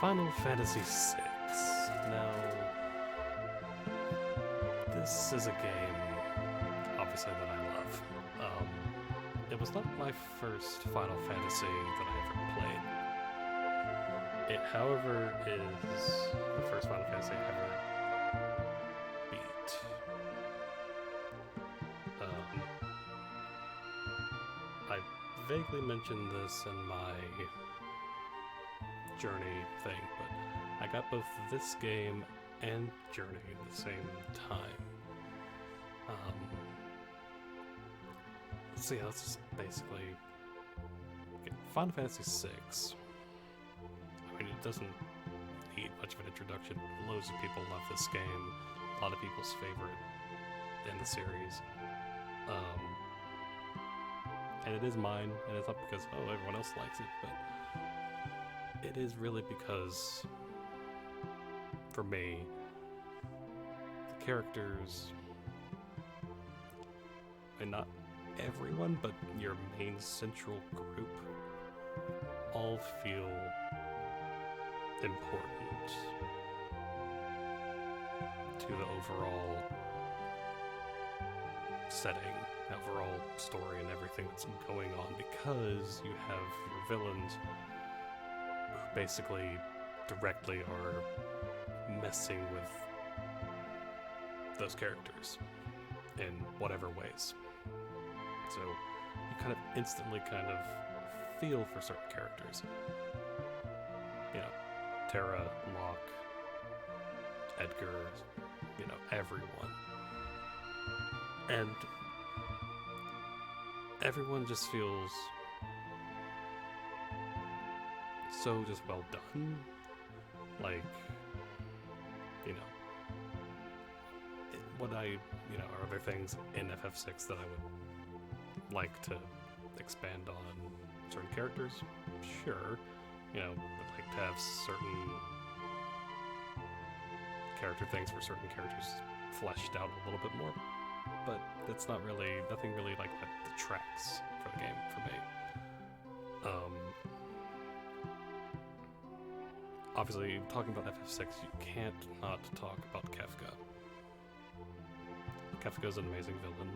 Final Fantasy VI. Now, this is a game, obviously, that I love. It was not my first Final Fantasy that I ever played. It, however, is the first Final Fantasy I ever beat. I vaguely mentioned this in my Journey thing, but I got both this game and Journey at the same time. So yeah, let's just basically get Final Fantasy VI. I mean, it doesn't need much of an introduction. Loads of people love this game. A lot of people's favorite in the series. And it is mine, and it's not because, oh, everyone else likes it, but it is really because, for me, the characters, and not everyone, but your main central group, all feel important to the overall setting, overall story, and everything that's going on, because you have your villains who basically directly are messing with those characters in whatever ways. So you kind of instantly kind of feel for certain characters. You know, Terra, Locke, Edgar, you know, everyone. And everyone just feels so just well done. Like, you know, what are other things in FF6 that I would like to expand on certain characters? Sure. You know, I'd like to have certain character things for certain characters fleshed out a little bit more. But that's nothing really like that detracts for the game for me. Obviously, talking about FF6, you can't not talk about Kefka. Kefka's an amazing villain,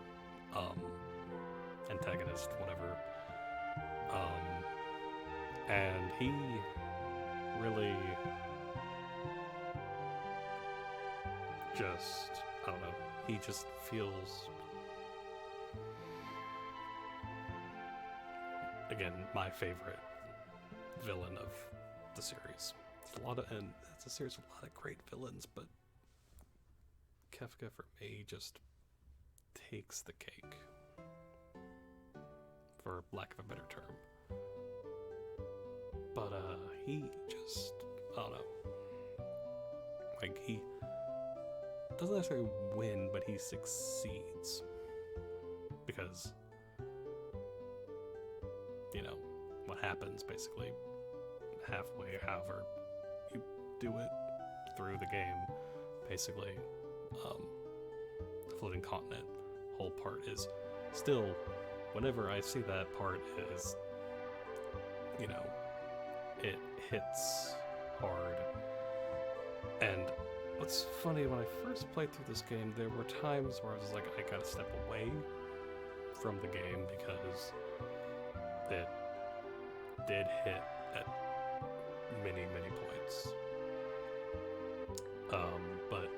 antagonist, whatever. And he really just, I don't know, he just feels, again, my favorite villain of the series. And it's a series with a lot of great villains, but Kefka for me just takes the cake, for lack of a better term. But he just, I don't know, like, he doesn't necessarily win, but he succeeds, because, you know, what happens basically halfway, however you do it through the game, basically, the floating continent whole part is still, whenever I see that part, is, you know, it hits hard. And what's funny, when I first played through this game, there were times where I was like, I gotta step away from the game because it did hit at many points. But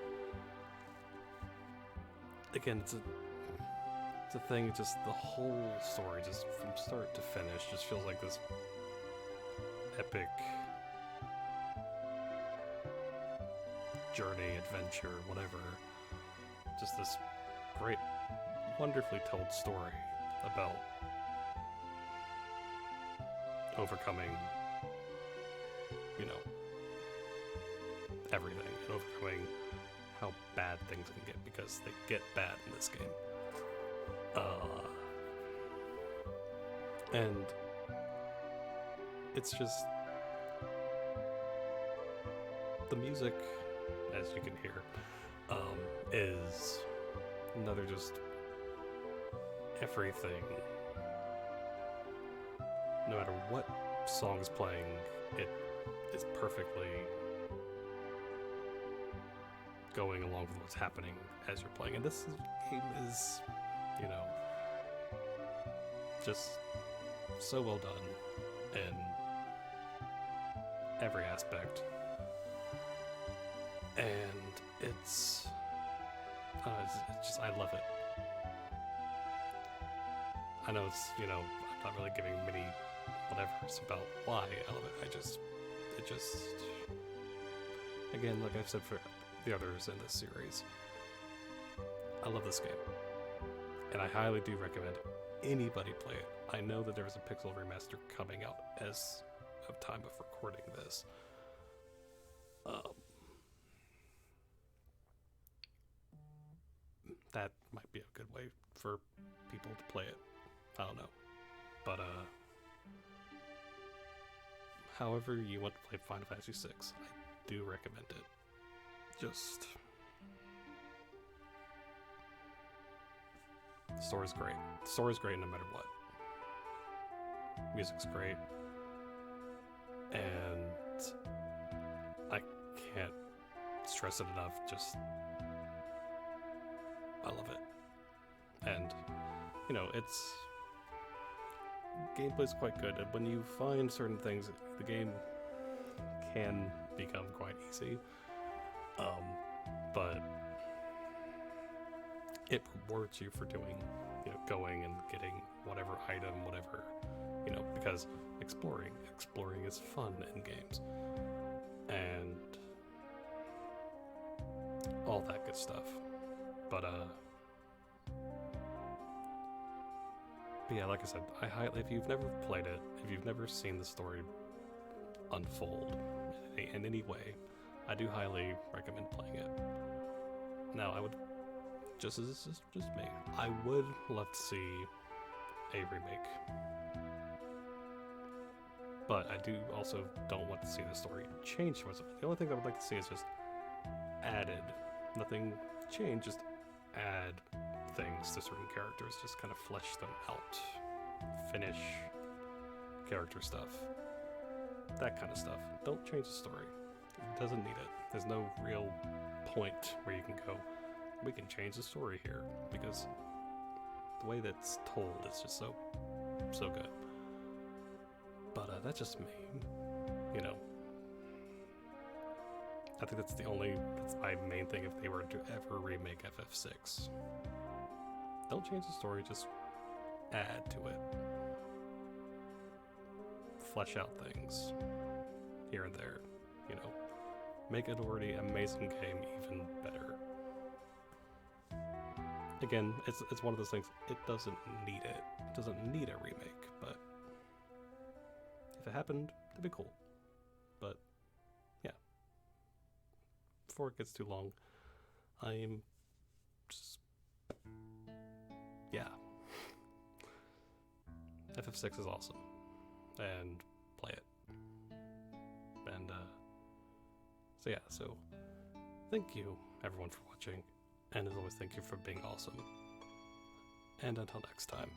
again, it's a thing, just the whole story, just from start to finish, just feels like this epic journey, adventure, whatever. Just this great, wonderfully told story about overcoming, you know, everything, and overcoming how bad things can get, because they get bad in this game. And it's just, the music, as you can hear, is another just everything. No matter what song is playing, it is perfectly going along with what's happening as you're playing. And this game is, you know, just so well done in every aspect. And it's just, I love it. I know it's, you know, I'm not really giving many whatevers about why I love it. It just, again, like I've said for the others in this series, I love this game. And I highly do recommend anybody play it. I know that there is a Pixel remaster coming out as of time of recording this. That might be a good way for people to play it. I don't know. But, however you want to play Final Fantasy VI, I do recommend it. Just... the story's great. The story's great no matter what. Music's great. And I can't stress it enough, just... I love it. And, you know, it's... gameplay's quite good, and when you find certain things, the game can become quite easy. But it rewards you for doing, you know, going and getting whatever item, whatever, you know, because exploring is fun in games. And all that good stuff. But yeah, like I said, if you've never played it, if you've never seen the story unfold in any way, I do highly recommend playing it. Now, I would, just me, I would love to see a remake. But I do also don't want to see the story change much. The only thing I would like to see is just added. Nothing change, just add things to certain characters, just kind of flesh them out, finish character stuff, that kind of stuff. Don't change the story. It doesn't need it. There's no real point where you can go, we can change the story here, because the way that's told is just so good. But that's just me, you know. I think that's my main thing if they were to ever remake FF6. Don't change the story, just add to it. Flesh out things here and there, you know. Make an already amazing game even better. Again, it's one of those things, it doesn't need it. It doesn't need a remake, but if it happened, it'd be cool. But yeah. Before it gets too long, I'm just... yeah. FF6 is awesome. And play it. And, so thank you, everyone, for watching. And as always, thank you for being awesome. And until next time.